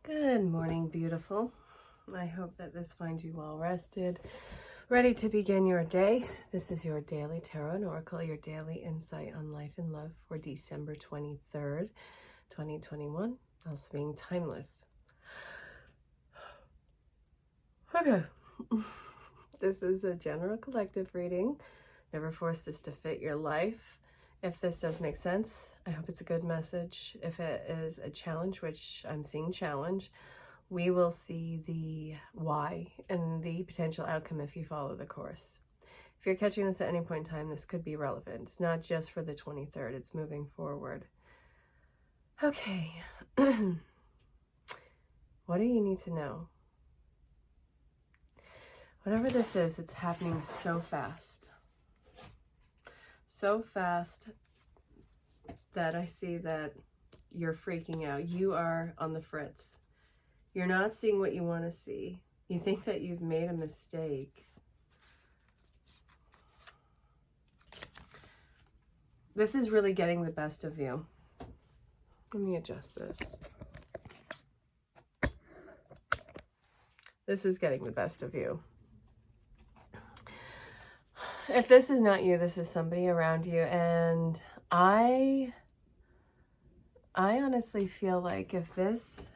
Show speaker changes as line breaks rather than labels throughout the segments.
Good morning, beautiful. I hope that this finds you well rested, ready to begin your day. This is your daily tarot and oracle, your daily insight on life and love for December 23rd, 2021, also being timeless. Okay. This is a general collective reading. Never force this to fit your life. If this does make sense, I hope it's a good message. If it is a challenge, which I'm seeing challenge, we will see the why and the potential outcome if you follow the course. If you're catching this at any point in time, this could be relevant. It's not just for the 23rd, it's moving forward. Okay. What do you need to know? Whatever this is, it's happening so fast. So fast that I see that you're freaking out. You are on the fritz. You're not seeing what you want to see. You think that you've made a mistake. This is really getting the best of you. Let me adjust this. This is getting the best of you. If this is not you, this is somebody around you. And I honestly feel like if this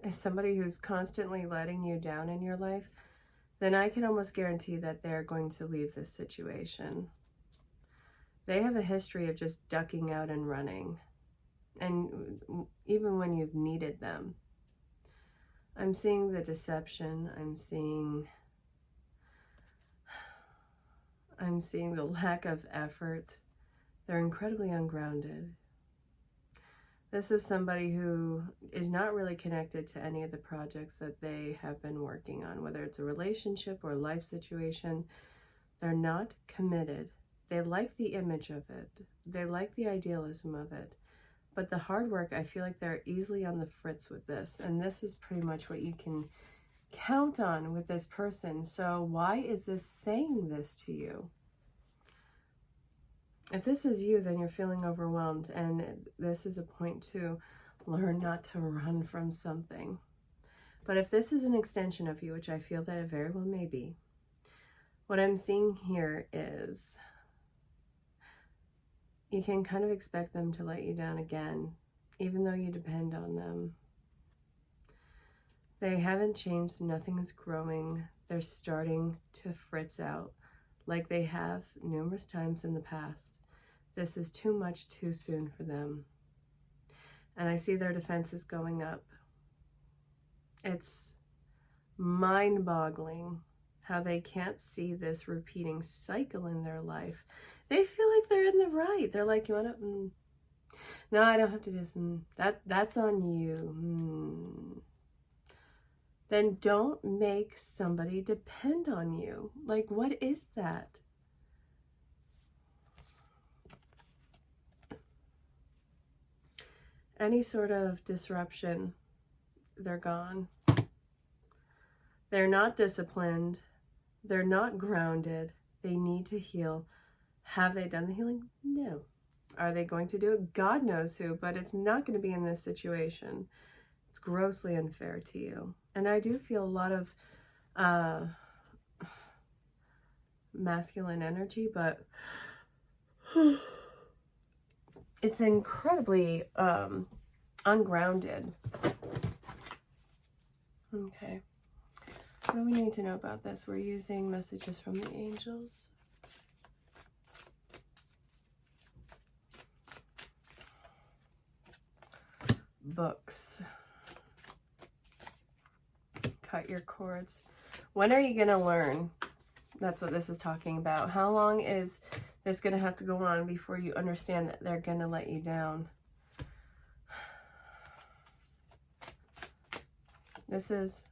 is somebody who's constantly letting you down in your life, then I can almost guarantee that they're going to leave this situation. They have a history of just ducking out and running. And even when you've needed them. I'm seeing the deception. I'm seeing the lack of effort. They're incredibly ungrounded. This is somebody who is not really connected to any of the projects that they have been working on, whether it's a relationship or a life situation. They're not committed. They like the image of it. They like the idealism of it. But the hard work, I feel like they're easily on the fritz with this. And this is pretty much what you can count on with this person. So why is this saying this to you? If this is you, then you're feeling overwhelmed. And this is a point to learn not to run from something. But if this is an extension of you, which I feel that it very well may be, what I'm seeing here is you can kind of expect them to let you down again, even though you depend on them. They haven't changed. Nothing is growing. They're starting to fritz out like they have numerous times in the past. This is too much too soon for them. And I see their defenses going up. It's mind-boggling how they can't see this repeating cycle in their life. They feel like they're in the right. They're like, you want to? No, I don't have to do this. That's on you. Then don't make somebody depend on you. Like, what is that? Any sort of disruption, they're gone. They're not disciplined. They're not grounded. They need to heal. Have they done the healing? No. Are they going to do it? God knows who, but it's not going to be in this situation. It's grossly unfair to you. And I do feel a lot of masculine energy, but it's incredibly ungrounded. Okay. What do we need to know about this? We're using messages from the angels. Books. Cut your cords. When are you going to learn? That's what this is talking about. How long is this going to have to go on before you understand that they're going to let you down? This is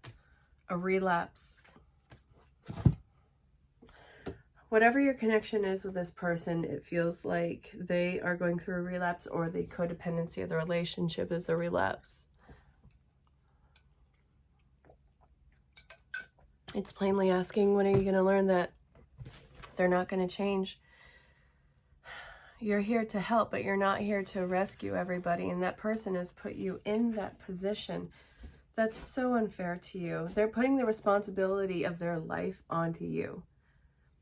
a relapse. Whatever your connection is with this person, it feels like they are going through a relapse, or the codependency of the relationship is a relapse. It's plainly asking, when are you going to learn that they're not going to change? You're here to help, but you're not here to rescue everybody. And that person has put you in that position That's so unfair to you. They're putting the responsibility of their life onto you.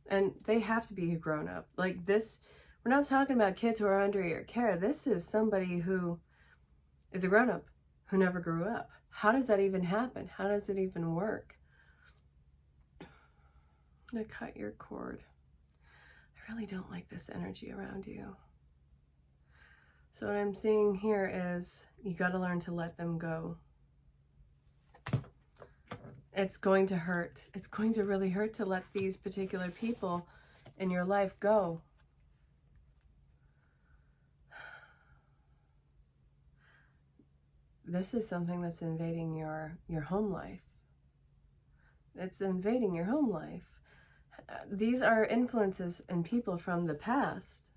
And they have to be a grown-up. Like this, we're not talking about kids who are under your care. This is somebody who is a grown-up who never grew up. How does that even happen? How does it even work? I'm gonna cut your cord. I really don't like this energy around you. So what I'm seeing here is you got to learn to let them go. It's going to hurt. It's going to really hurt to let these particular people in your life go. This is something that's invading your home life. It's invading your home life. These are influences and people from the past.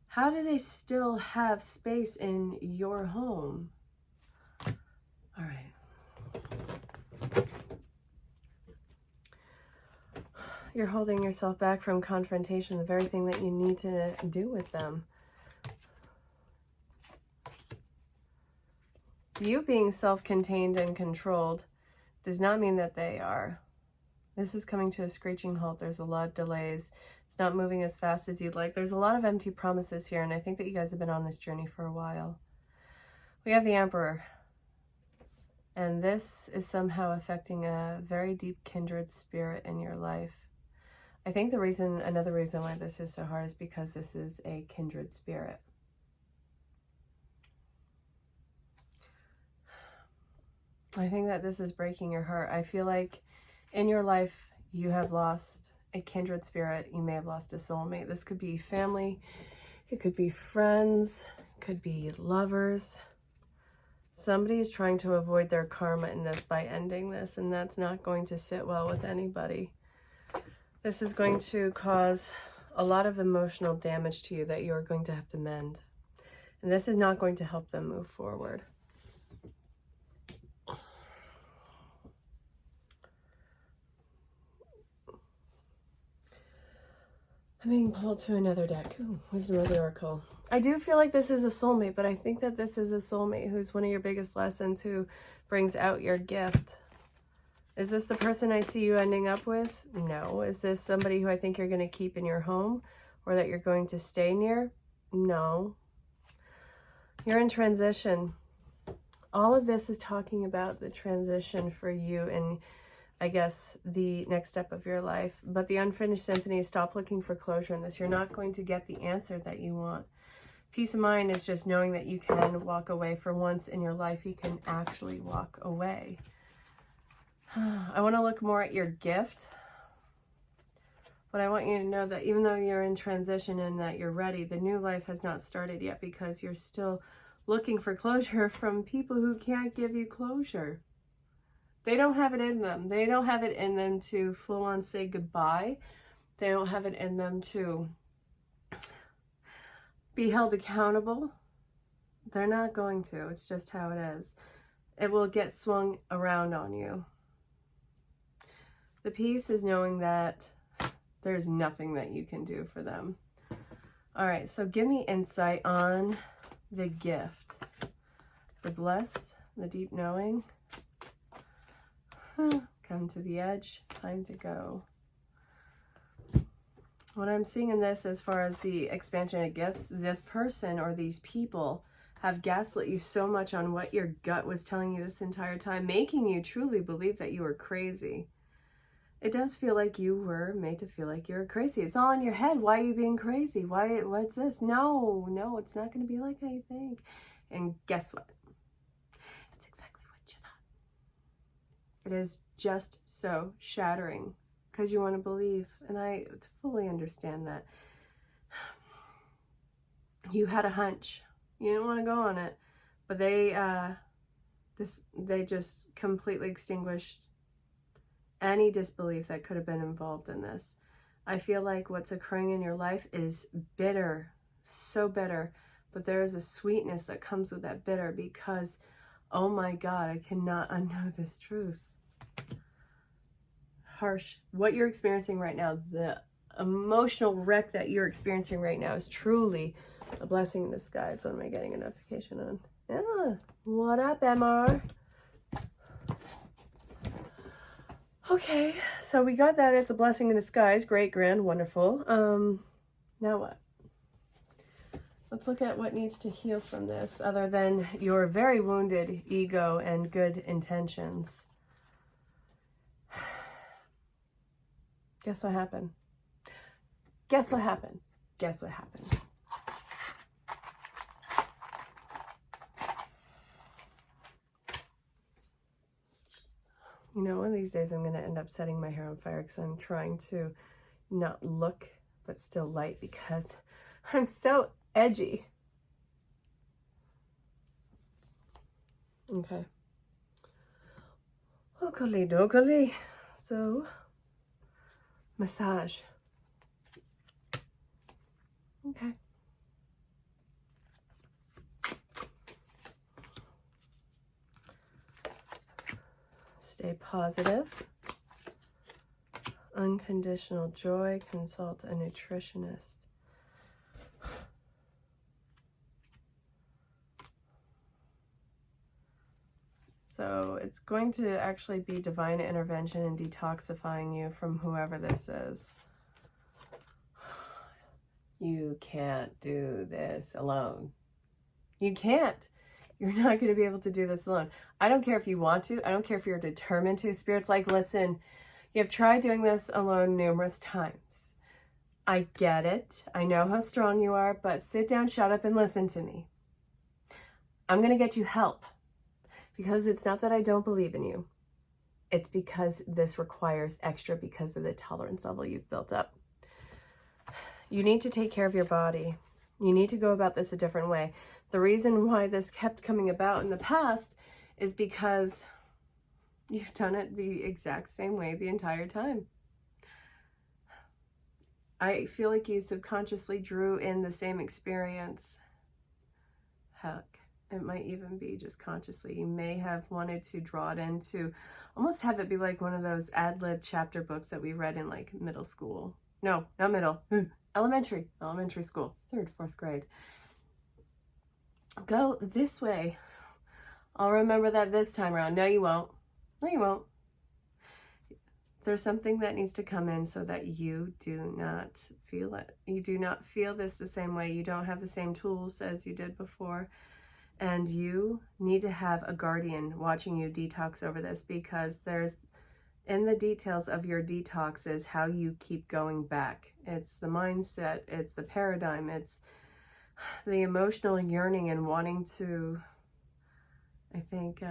How do they still have space in your home? All right. You're holding yourself back from confrontation, the very thing that you need to do with them. You being self-contained and controlled does not mean that they are. This is coming to a screeching halt. There's a lot of delays. It's not moving as fast as you'd like. There's a lot of empty promises here, and I think that you guys have been on this journey for a while. We have the Emperor, and this is somehow affecting a very deep kindred spirit in your life. I think another reason why this is so hard is because this is a kindred spirit. I think that this is breaking your heart. I feel like in your life, you have lost a kindred spirit. You may have lost a soulmate. This could be family. It could be friends. It could be lovers. Somebody is trying to avoid their karma in this by ending this, and that's not going to sit well with anybody. This is going to cause a lot of emotional damage to you that you're going to have to mend. And this is not going to help them move forward. I'm being pulled to another deck. Ooh, Wisdom of the Oracle. I do feel like this is a soulmate, but I think that this is a soulmate who's one of your biggest lessons, who brings out your gift. Is this the person I see you ending up with? No. Is this somebody who I think you're going to keep in your home or that you're going to stay near? No. You're in transition. All of this is talking about the transition for you and I guess the next step of your life. But the unfinished symphony is stop looking for closure in this. You're not going to get the answer that you want. Peace of mind is just knowing that you can walk away. For once in your life, you can actually walk away. I want to look more at your gift. But I want you to know that even though you're in transition and that you're ready, the new life has not started yet because you're still looking for closure from people who can't give you closure. They don't have it in them. They don't have it in them to full on say goodbye. They don't have it in them to be held accountable. They're not going to. It's just how it is. It will get swung around on you. The peace is knowing that there's nothing that you can do for them. All right, so give me insight on the gift. The blessed, the deep knowing. Come to the edge, time to go. What I'm seeing in this, as far as the expansion of gifts, this person or these people have gaslit you so much on what your gut was telling you this entire time, making you truly believe that you were crazy. It does feel like you were made to feel like you're crazy. It's all in your head. Why are you being crazy? What's this? No, it's not going to be like how you think. And guess what? It's exactly what you thought. It is just so shattering because you want to believe. And I fully understand that. You had a hunch. You didn't want to go on it. But they just completely extinguished any disbelief that could have been involved in this. I feel like what's occurring in your life is bitter, so bitter, but there is a sweetness that comes with that bitter because, oh my God, I cannot unknow this truth. Harsh. What you're experiencing right now, the emotional wreck that you're experiencing right now is truly a blessing in disguise. What am I getting a notification on? Yeah. What up, MR? Okay, so we got that. It's a blessing in disguise. Great, grand, wonderful. Now what? Let's look at what needs to heal from this, other than your very wounded ego and good intentions. Guess what happened? Guess what happened? Guess what happened? You know, one of these days I'm going to end up setting my hair on fire because I'm trying to not look but still light because I'm so edgy. Okay. Okally dokally. So, massage. Okay. Stay positive. Unconditional joy. Consult a nutritionist. So it's going to actually be divine intervention and detoxifying you from whoever this is. You can't do this alone. You can't. You're not going to be able to do this alone. I don't care if you want to. I don't care if you're determined to. Spirit's like, listen, you've tried doing this alone numerous times. I get it. I know how strong you are, but sit down, shut up, and listen to me. I'm going to get you help. Because it's not that I don't believe in you. It's because this requires extra because of the tolerance level you've built up. You need to take care of your body. You need to go about this a different way. The reason why this kept coming about in the past is because you've done it the exact same way the entire time. I feel like you subconsciously drew in the same experience. Heck. It might even be just consciously. You may have wanted to draw it into, almost have it be like one of those ad-lib chapter books that we read in like middle school. No, not middle. Elementary school. 3rd, 4th grade. Go this way. I'll remember that this time around. No, you won't. No, you won't. There's something that needs to come in so that you do not feel it. You do not feel this the same way. You don't have the same tools as you did before. And you need to have a guardian watching you detox over this, because there's, in the details of your detox is how you keep going back. It's the mindset, it's the paradigm, it's the emotional yearning and wanting to, I think,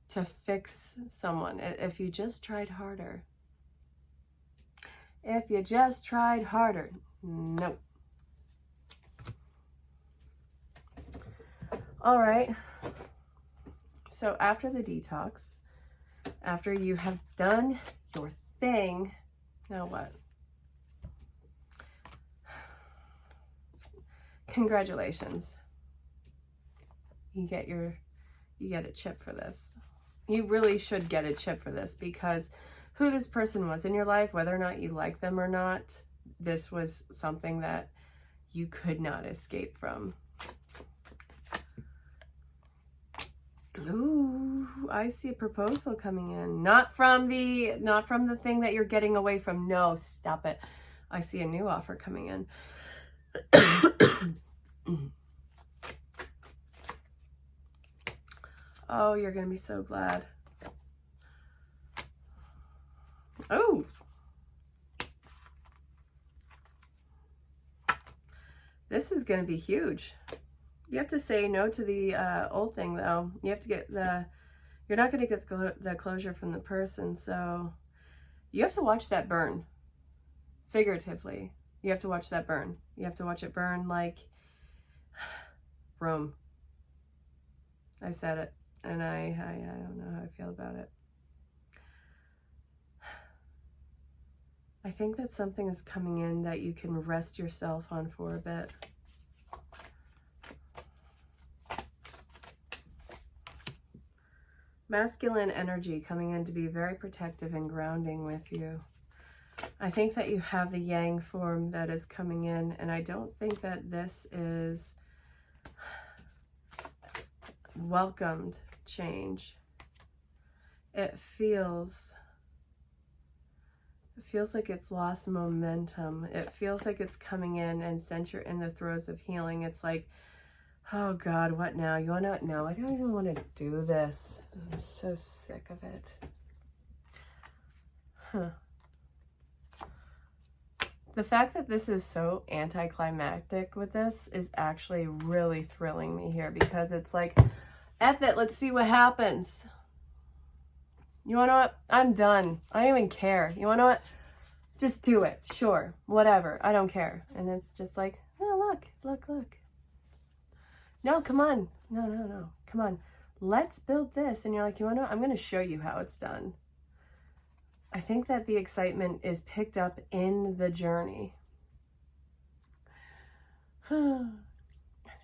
to fix someone. If you just tried harder. If you just tried harder. Nope. All right, so after the detox, after you have done your thing, now what? Congratulations. You get a chip for this. You really should get a chip for this, because who this person was in your life, whether or not you like them or not, this was something that you could not escape from. Ooh, I see a proposal coming in. Not from the thing that you're getting away from. No, stop it. I see a new offer coming in. Oh, you're going to be so glad. Oh. This is going to be huge. You have to say no to the old thing, though. You have to get you're not going to get the closure from the person, so you have to watch that burn. Figuratively. You have to watch that burn. You have to watch it burn like Rome. I said it, and I don't know how I feel about it. I think that something is coming in that you can rest yourself on for a bit. Masculine energy coming in to be very protective and grounding with you. I think that you have the yang form that is coming in, and I don't think that this is welcomed change. It feels like it's lost momentum. It feels like it's coming in, and since you're in the throes of healing, it's like, oh God, what now? You want to know? I don't even want to do this. I'm so sick of it. The fact that this is so anticlimactic with this is actually really thrilling me here, because it's like, F it, let's see what happens. You wanna know what? I'm done. I don't even care. You wanna know what? Just do it. Sure. Whatever. I don't care. And it's just like, oh, look. No, come on. No. Come on. Let's build this. And you're like, you wanna know what? I'm gonna show you how it's done. I think that the excitement is picked up in the journey. I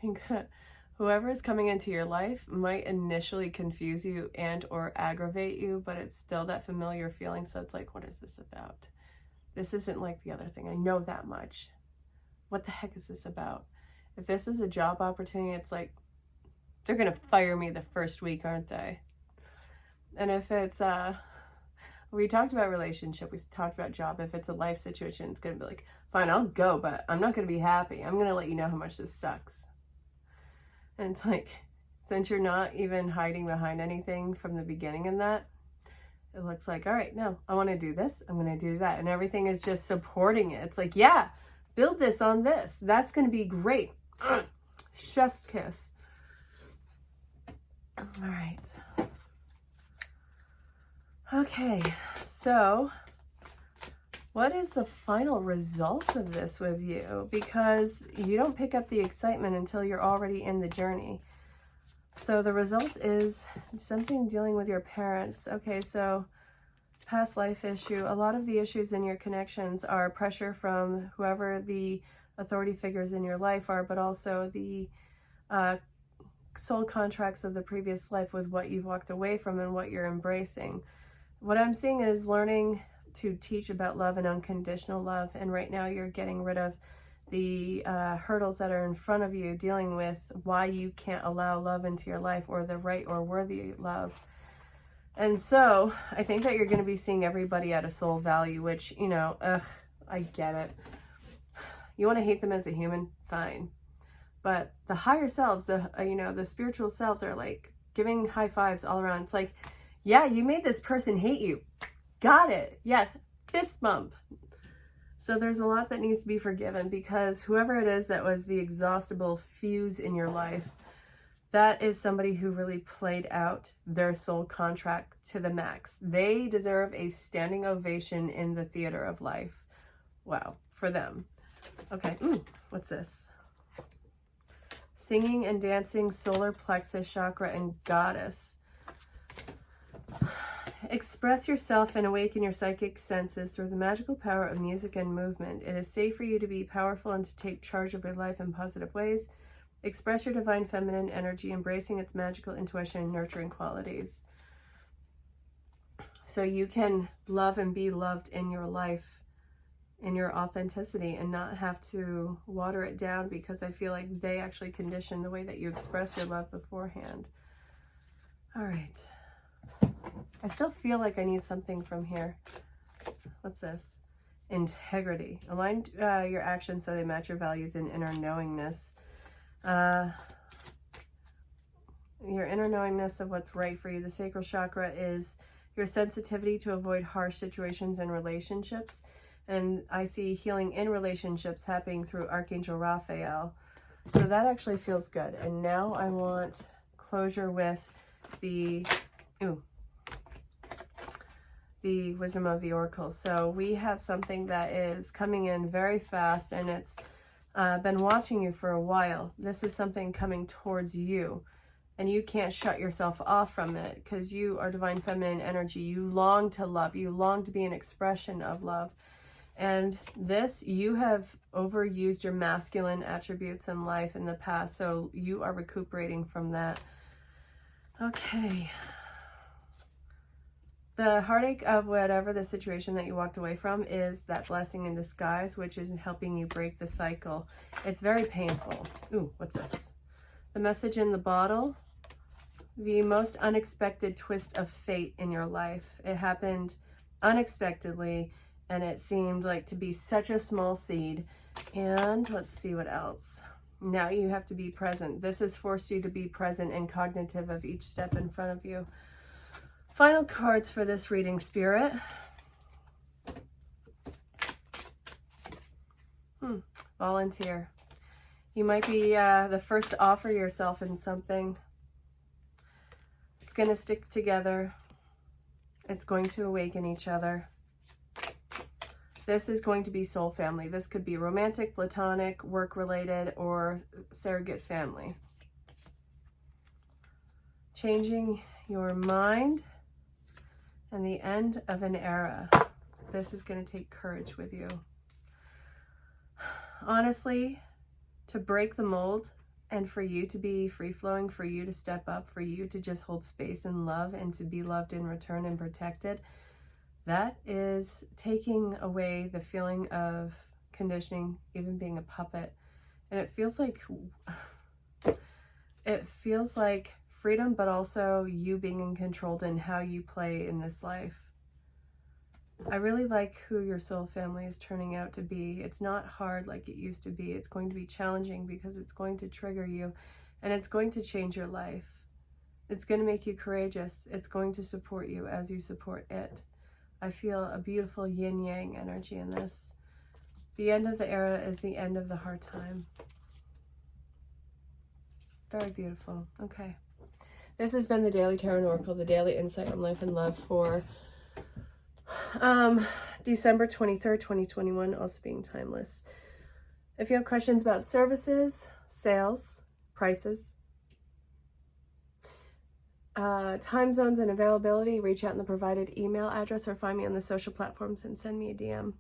think that whoever is coming into your life might initially confuse you and or aggravate you, but it's still that familiar feeling. So it's like, what is this about? This isn't like the other thing. I know that much. What the heck is this about? If this is a job opportunity, it's like, they're going to fire me the first week, aren't they? And if it's, we talked about relationship, we talked about job. If it's a life situation, it's going to be like, fine, I'll go, but I'm not going to be happy. I'm going to let you know how much this sucks. And it's like, since you're not even hiding behind anything from the beginning in that, it looks like, all right, no, I want to do this. I'm going to do that. And everything is just supporting it. It's like, yeah, build this on this. That's going to be great. Chef's kiss. All right. Okay, so what is the final result of this with you? Because you don't pick up the excitement until you're already in the journey. So the result is something dealing with your parents. Okay, so past life issue. A lot of the issues in your connections are pressure from whoever the authority figures in your life are, but also the soul contracts of the previous life with what you've walked away from and what you're embracing. What I'm seeing is learning to teach about love and unconditional love. And right now you're getting rid of the hurdles that are in front of you, dealing with why you can't allow love into your life, or the right or worthy love. And so I think that you're going to be seeing everybody at a soul value, which, you know, I get it. You want to hate them as a human? Fine. But the higher selves, the spiritual selves are like giving high fives all around. It's like, yeah, you made this person hate you. Got it. Yes. Fist bump. So there's a lot that needs to be forgiven, because whoever it is that was the exhaustible fuse in your life, that is somebody who really played out their soul contract to the max. They deserve a standing ovation in the theater of life. Wow. For them. Okay. Ooh, what's this? Singing and dancing, solar plexus chakra, and goddess. Express yourself and awaken your psychic senses through the magical power of music and movement. It is safe for you to be powerful and to take charge of your life in positive ways. Express your divine feminine energy, embracing its magical intuition and nurturing qualities. So you can love and be loved in your life, in your authenticity, and not have to water it down, because I feel like they actually condition the way that you express your love beforehand. All right. I still feel like I need something from here. What's this? Integrity. Align your actions so they match your values and inner knowingness. Your inner knowingness of what's right for you. The sacral chakra is your sensitivity to avoid harsh situations and relationships. And I see healing in relationships happening through Archangel Raphael. So that actually feels good. And now I want closure with the wisdom of the oracle. So we have something that is coming in very fast, and it's been watching you for a while. This is something coming towards you, and you can't shut yourself off from it, because you are divine feminine energy. You long to love. You long to be an expression of love. And this, you have overused your masculine attributes in life in the past, so you are recuperating from that. Okay. The heartache of whatever the situation that you walked away from is that blessing in disguise, which is helping you break the cycle. It's very painful. Ooh, what's this? The message in the bottle. the most unexpected twist of fate in your life. It happened unexpectedly, and it seemed like to be such a small seed. And let's see what else. Now you have to be present. This has forced you to be present and cognitive of each step in front of you. Final cards for this reading, Spirit. Volunteer. You might be the first to offer yourself in something. It's going to stick together. It's going to awaken each other. This is going to be soul family. This could be romantic, platonic, work-related, or surrogate family. Changing your mind and the end of an era. This is going to take courage with you. Honestly, to break the mold and for you to be free-flowing, for you to step up, for you to just hold space and love and to be loved in return and protected, that is taking away the feeling of conditioning, even being a puppet. And it feels like freedom, but also you being in control in how you play in this life. I really like who your soul family is turning out to be. It's not hard like it used to be. It's going to be challenging because it's going to trigger you and it's going to change your life. It's going to make you courageous. It's going to support you as you support it. I feel a beautiful yin-yang energy in this. The end of the era is the end of the hard time. Very beautiful. Okay. This has been the Daily Tarot Oracle, the daily insight on life and love for December 23rd, 2021, also being timeless. If you have questions about services, sales, prices, time zones and availability, reach out in the provided email address or find me on the social platforms and send me a DM.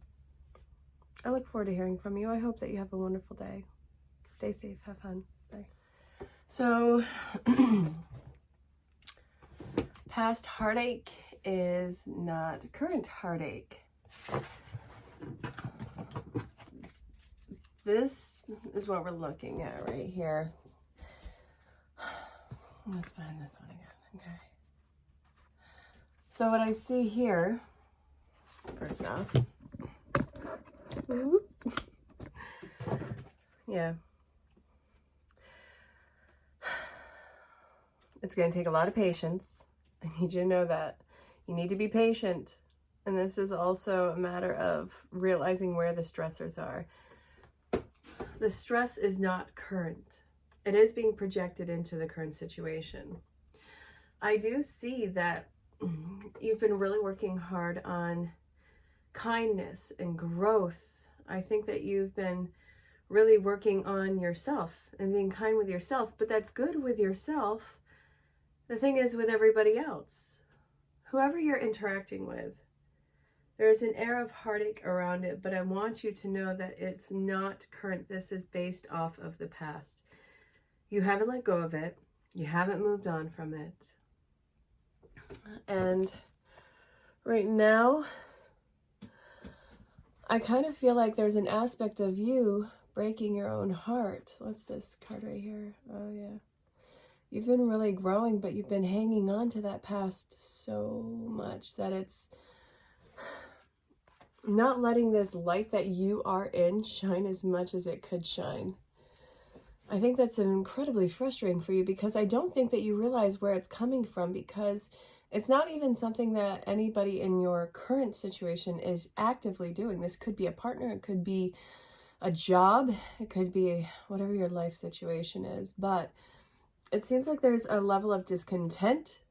I look forward to hearing from you. I hope that you have a wonderful day. Stay safe. Have fun. Bye. So, past heartache is not current heartache. This is what we're looking at right here. Let's find this one again. Okay. So what I see here, first off, yeah, it's going to take a lot of patience. I need you to know that. You need to be patient. And this is also a matter of realizing where the stressors are. The stress is not current. It is being projected into the current situation. I do see that you've been really working hard on kindness and growth. I think that you've been really working on yourself and being kind with yourself, but that's good with yourself. The thing is with everybody else, whoever you're interacting with, there's an air of heartache around it, but I want you to know that it's not current. This is based off of the past. You haven't let go of it. You haven't moved on from it. And right now, I kind of feel like there's an aspect of you breaking your own heart. What's this card right here? Oh, yeah. You've been really growing, but you've been hanging on to that past so much that it's not letting this light that you are in shine as much as it could shine. I think that's incredibly frustrating for you because I don't think that you realize where it's coming from, because it's not even something that anybody in your current situation is actively doing. This could be a partner, it could be a job, it could be whatever your life situation is, but it seems like there's a level of discontent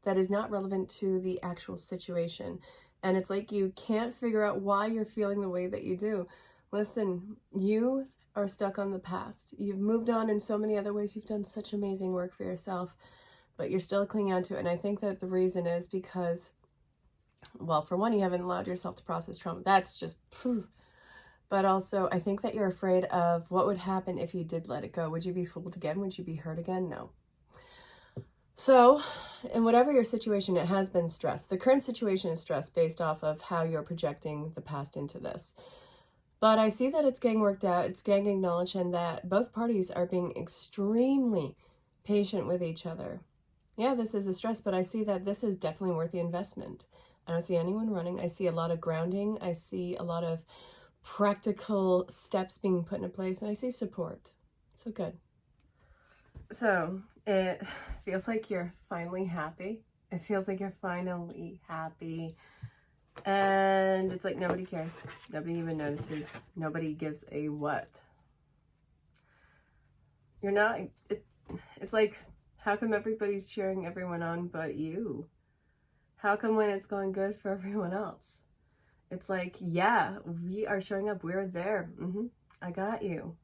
that is not relevant to the actual situation. And it's like you can't figure out why you're feeling the way that you do. Listen, you are stuck on the past. You've moved on in so many other ways. You've done such amazing work for yourself, but you're still clinging on to it. And I think that the reason is because, well, for one, you haven't allowed yourself to process trauma. That's just, but also I think that you're afraid of what would happen if you did let it go. Would you be fooled again? Would you be hurt again? No. So, in whatever your situation, it has been stress. The current situation is stress based off of how you're projecting the past into this. But I see that it's getting worked out, it's getting acknowledged, and that both parties are being extremely patient with each other. Yeah, this is a stress, but I see that this is definitely worth the investment. I don't see anyone running. I see a lot of grounding. I see a lot of practical steps being put into place, and I see support. So good. So it feels like you're finally happy. It feels like you're finally happy. And it's like nobody cares. Nobody even notices. Nobody gives a what. You're not, it's like, how come everybody's cheering everyone on but you? How come when it's going good for everyone else? It's like, yeah, we are showing up. We're there. I got you.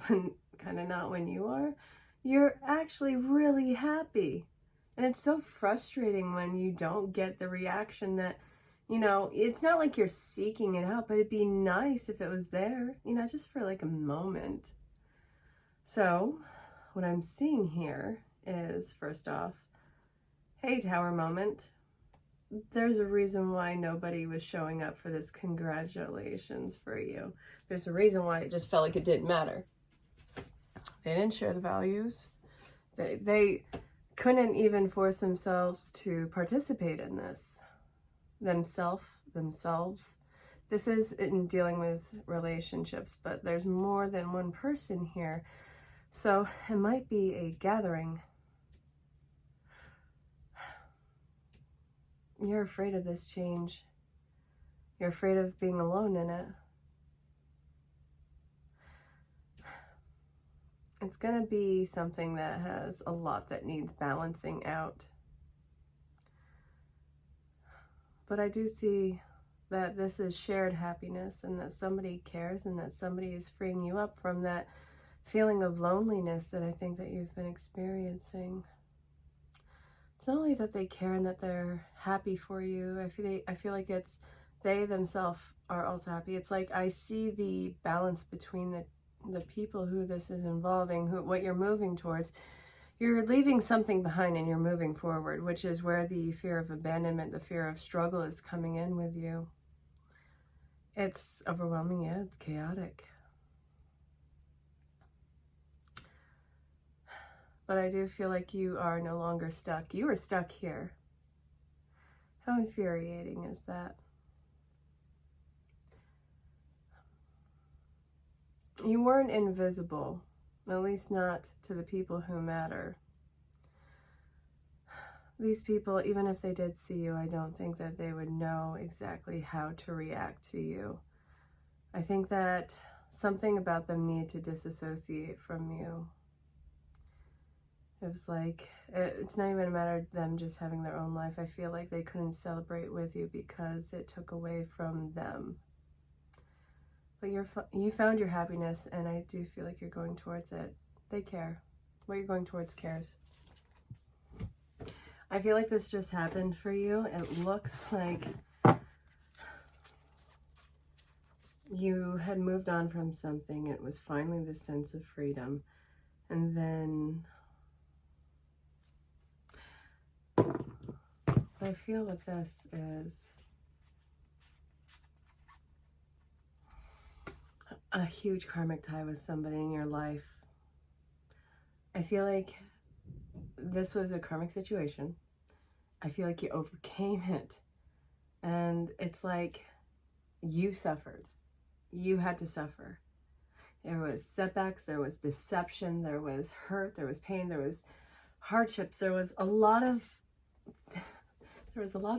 But kind of not when you are. You're actually really happy. And it's so frustrating when you don't get the reaction that, you know, it's not like you're seeking it out, but it'd be nice if it was there, you know, just for like a moment. So what I'm seeing here is, first off, hey, tower moment. There's a reason why nobody was showing up for this. Congratulations for you. There's a reason why it just felt like it didn't matter. They didn't share the values. They couldn't even force themselves to participate in this. Themselves. This is in dealing with relationships, but there's more than one person here. So it might be a gathering. You're afraid of this change. You're afraid of being alone in it. It's going to be something that has a lot that needs balancing out. But I do see that this is shared happiness, and that somebody cares, and that somebody is freeing you up from that feeling of loneliness that I think that you've been experiencing. It's not only that they care and that they're happy for you. I feel like it's they themselves are also happy. It's like I see the balance between the people who this is involving, what you're moving towards. You're leaving something behind and you're moving forward, which is where the fear of abandonment, the fear of struggle is coming in with you. It's overwhelming, yeah, it's chaotic. But I do feel like you are no longer stuck. You were stuck here. How infuriating is that? You weren't invisible, at least not to the people who matter. These people, even if they did see you, I don't think that they would know exactly how to react to you. I think that something about them needed to disassociate from you. It was like, it's not even a matter of them just having their own life. I feel like they couldn't celebrate with you because it took away from them. But you found your happiness, and I do feel like you're going towards it. They care. What you're going towards cares. I feel like this just happened for you. It looks like you had moved on from something. It was finally this sense of freedom. And then what I feel with this is a huge karmic tie with somebody in your life. I feel like this was a karmic situation. I feel like you overcame it. And it's like you suffered. You had to suffer. There was setbacks, there was deception, there was hurt, there was pain, there was hardships. There was a lot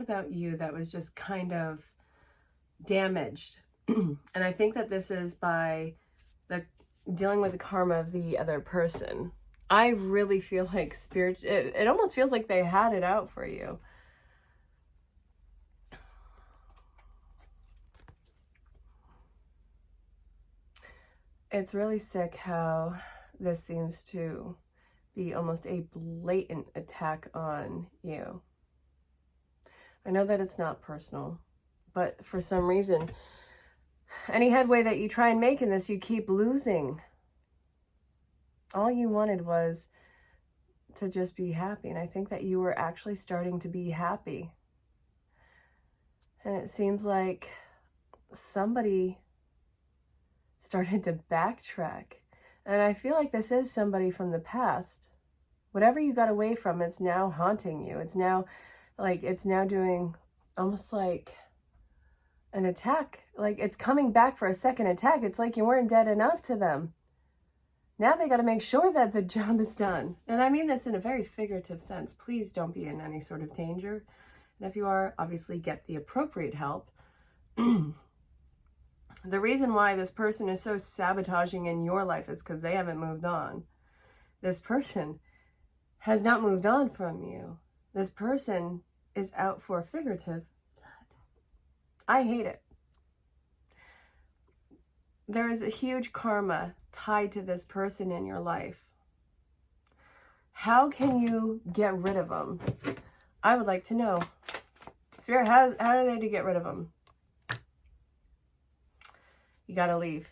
about you that was just kind of damaged. And I think that this is by dealing with the karma of the other person. I really feel like it almost feels like they had it out for you. It's really sick how this seems to be almost a blatant attack on you. I know that it's not personal, but for some reason, any headway that you try and make in this, you keep losing. All you wanted was to just be happy, and I think that you were actually starting to be happy. And it seems like somebody started to backtrack. And I feel like this is somebody from the past. Whatever you got away from, it's now haunting you. It's now doing almost like an attack. Like it's coming back for a second attack. It's like you weren't dead enough to them. Now they got to make sure that the job is done. And I mean this in a very figurative sense. Please don't be in any sort of danger. And if you are, obviously get the appropriate help. The reason why this person is so sabotaging in your life is because they haven't moved on. This person has not moved on from you. This person is out for figurative blood. I hate it. There is a huge karma tied to this person in your life. How can you get rid of them? I would like to know. Spirit, how are they to get rid of them? You got to leave.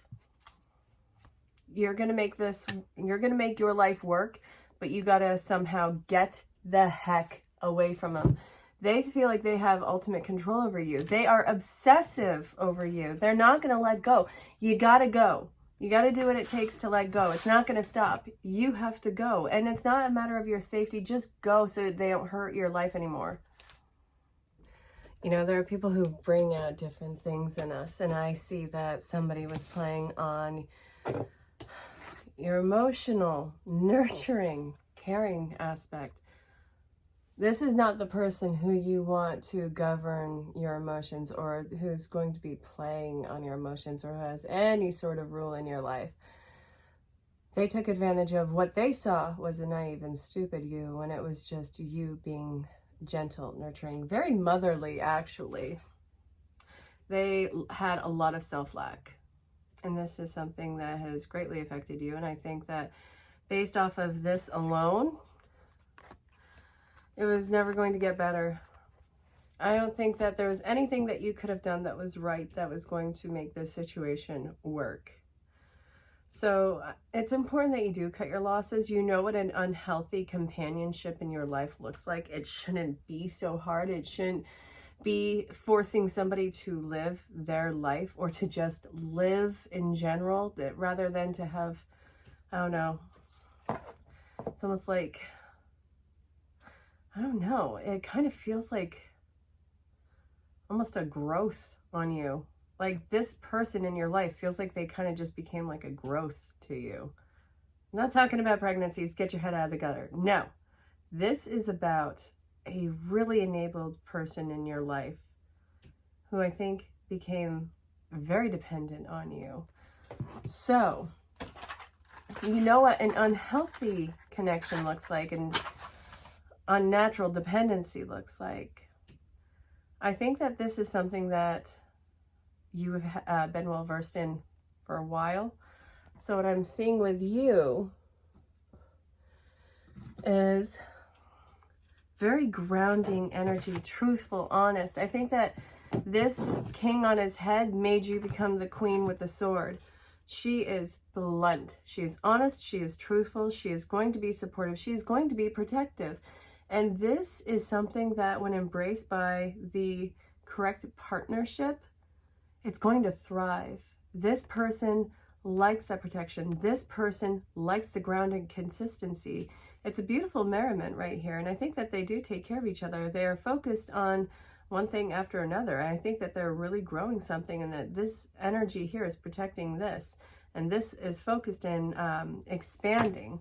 You're going to make your life work, but you got to somehow get the heck away from them. They feel like they have ultimate control over you. They are obsessive over you. They're not going to let go. You got to go. You got to do what it takes to let go. It's not going to stop. You have to go. And it's not a matter of your safety. Just go so they don't hurt your life anymore. You know, there are people who bring out different things in us. And I see that somebody was playing on your emotional, nurturing, caring aspect. This is not the person who you want to govern your emotions or who's going to be playing on your emotions or has any sort of rule in your life. They took advantage of what they saw was a naive and stupid you when it was just you being gentle, nurturing, very motherly, actually. They had a lot of self-lack. And this is something that has greatly affected you. And I think that based off of this alone, it was never going to get better. I don't think that there was anything that you could have done that was right that was going to make this situation work. So it's important that you do cut your losses. You know what an unhealthy companionship in your life looks like. It shouldn't be so hard. It shouldn't be forcing somebody to live their life or to just live in general, that rather than to have, I don't know, it's almost like, I don't know, it kind of feels like almost a growth on you. Like this person in your life feels like they kind of just became like a growth to you. I'm not talking about pregnancies, get your head out of the gutter. No, this is about a really enabled person in your life who I think became very dependent on you. So, you know what an unhealthy connection looks like and unnatural dependency looks like. I think that this is something that you have been well versed in for a while. So what I'm seeing with you is very grounding energy, truthful, honest. I think that this king on his head made you become the queen with the sword. She is blunt. She is honest. She is truthful. She is going to be supportive. She is going to be protective. And this is something that when embraced by the correct partnership, it's going to thrive. This person likes that protection. This person likes the grounded consistency. It's a beautiful merriment right here. And I think that they do take care of each other. They are focused on one thing after another. And I think that they're really growing something and that this energy here is protecting this. And this is focused in expanding.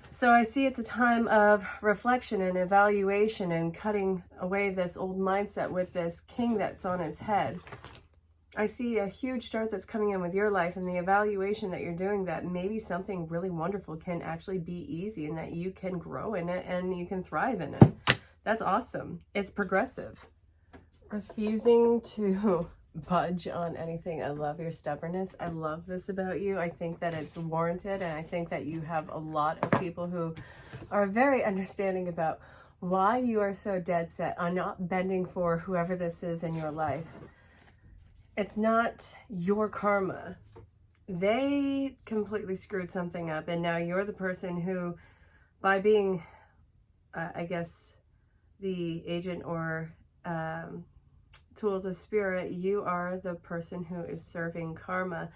So I see it's a time of reflection and evaluation and cutting away this old mindset with this king that's on his head. I see a huge start that's coming in with your life and the evaluation that you're doing, that maybe something really wonderful can actually be easy and that you can grow in it and you can thrive in it. That's awesome. It's progressive. Refusing to budge on anything. I love your stubbornness. I love this about you. I think that it's warranted, and I think that you have a lot of people who are very understanding about why you are so dead set on not bending for whoever this is in your life. It's not your karma. They completely screwed something up, and now you're the person who, by being, I guess, the agent or tool of spirit, you are the person who is serving karma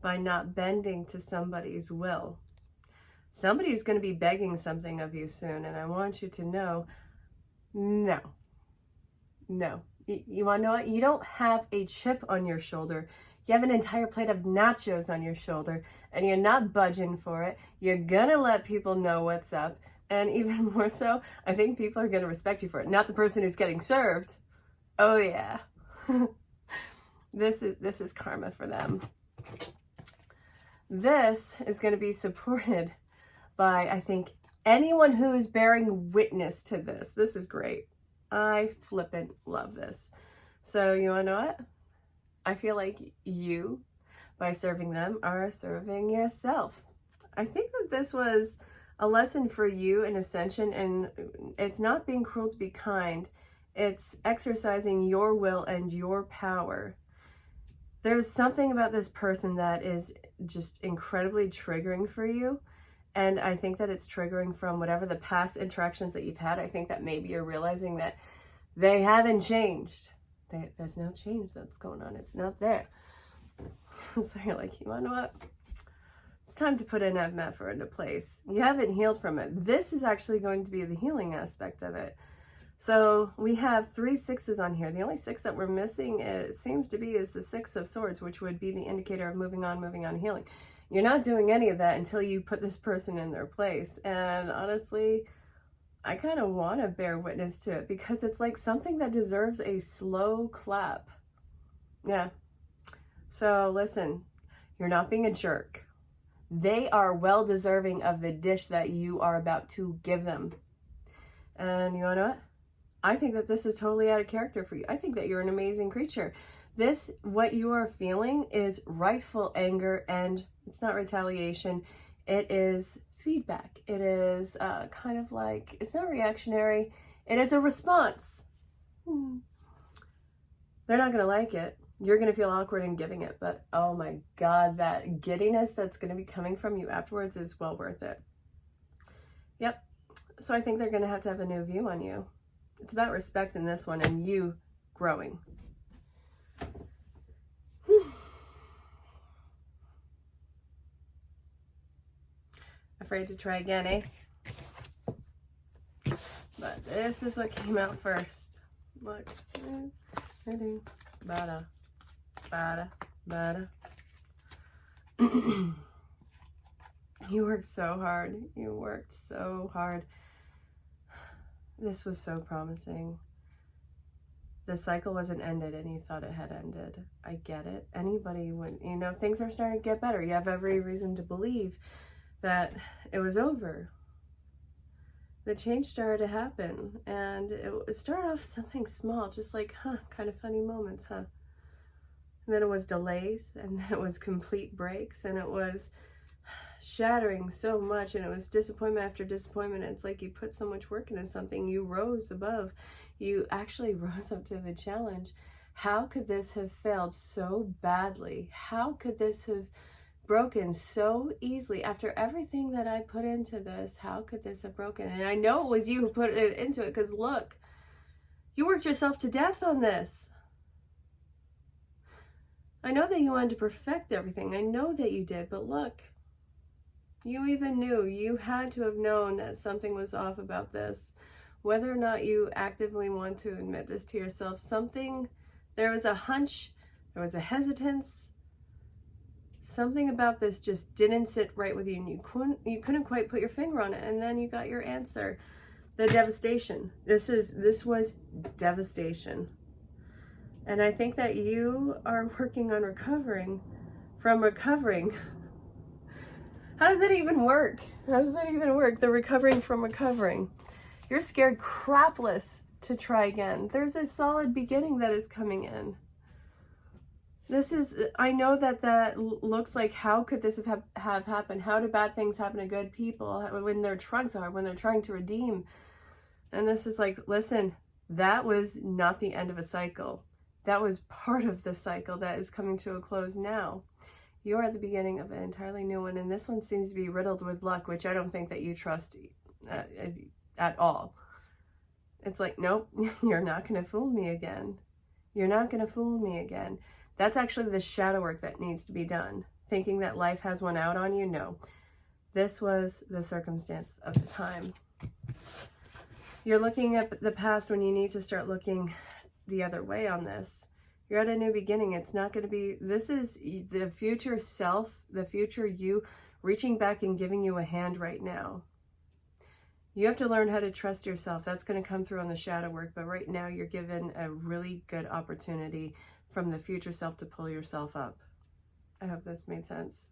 by not bending to somebody's will. Somebody's going to be begging something of you soon, and I want you to know, no. You want to know what? You don't have a chip on your shoulder. You have an entire plate of nachos on your shoulder, and you're not budging for it. You're going to let people know what's up. And even more so, I think people are going to respect you for it. Not the person who's getting served. Oh, yeah. This is karma for them. This is going to be supported by, I think, anyone who is bearing witness to this. This is great. I flippin' love this. So you want to know what? I feel like you, by serving them, are serving yourself. I think that this was a lesson for you in ascension, and it's not being cruel to be kind. It's exercising your will and your power. There's something about this person that is just incredibly triggering for you. And I think that it's triggering from whatever the past interactions that you've had. I think that maybe you're realizing that they haven't changed. There's no change that's going on. It's not there. So you're like, you want to know what? It's time to put an effort into place. You haven't healed from it. This is actually going to be the healing aspect of it. So we have 3 6s on here. The only 6 that we're missing, it seems to be, is the 6 of Swords, which would be the indicator of moving on, healing. You're not doing any of that until you put this person in their place. And honestly, I kind of want to bear witness to it because it's like something that deserves a slow clap. Yeah. So listen, you're not being a jerk. They are well deserving of the dish that you are about to give them. And you know what? I think that this is totally out of character for you. I think that you're an amazing creature. This, what you are feeling, is rightful anger, and it's not retaliation. It is feedback. It is kind of like, it's not reactionary. It is a response. They're not going to like it. You're going to feel awkward in giving it, but oh my God, that giddiness that's going to be coming from you afterwards is well worth it. Yep. So I think they're going to have a new view on you. It's about respect in this one and you growing. Afraid to try again, eh? But this is what came out first. Look. Bada. Bada. Bada. You worked so hard. You worked so hard. This was so promising. The cycle wasn't ended and you thought it had ended. I get it. Anybody would, things are starting to get better. You have every reason to believe that it was over. The change started to happen, and it started off something small, just like, kind of funny moments, And then it was delays, and then it was complete breaks, and it was shattering so much, and it was disappointment after disappointment. It's like you put so much work into something, you rose above, you actually rose up to the challenge. How could this have failed so badly? How could this have broken so easily after everything that I put into this? How could this have broken? And I know it was you who put it into it, because look, you worked yourself to death on this. I know that you wanted to perfect everything. I know that you did, but look, you even knew, you had to have known that something was off about this. Whether or not you actively want to admit this to yourself, there was a hunch, there was a hesitance. Something about this just didn't sit right with you, and you couldn't quite put your finger on it, and then you got your answer. The devastation. This was devastation. And I think that you are working on recovering from recovering. How does it even work? How does that even work? The recovering from recovering. You're scared crapless to try again. There's a solid beginning that is coming in. I know that looks like, how could this have happened? How do bad things happen to good people when they're trying so hard, when they're trying to redeem? And this is like, listen, that was not the end of a cycle. That was part of the cycle that is coming to a close now. You're at the beginning of an entirely new one, and this one seems to be riddled with luck, which I don't think that you trust at all. It's like, nope, you're not going to fool me again. You're not going to fool me again. That's actually the shadow work that needs to be done. Thinking that life has one out on you, no. This was the circumstance of the time. You're looking at the past when you need to start looking the other way on this. You're at a new beginning. It's not going to be, this is the future self, the future you reaching back and giving you a hand right now. You have to learn how to trust yourself. That's going to come through on the shadow work, but right now you're given a really good opportunity from the future self to pull yourself up. I hope this made sense.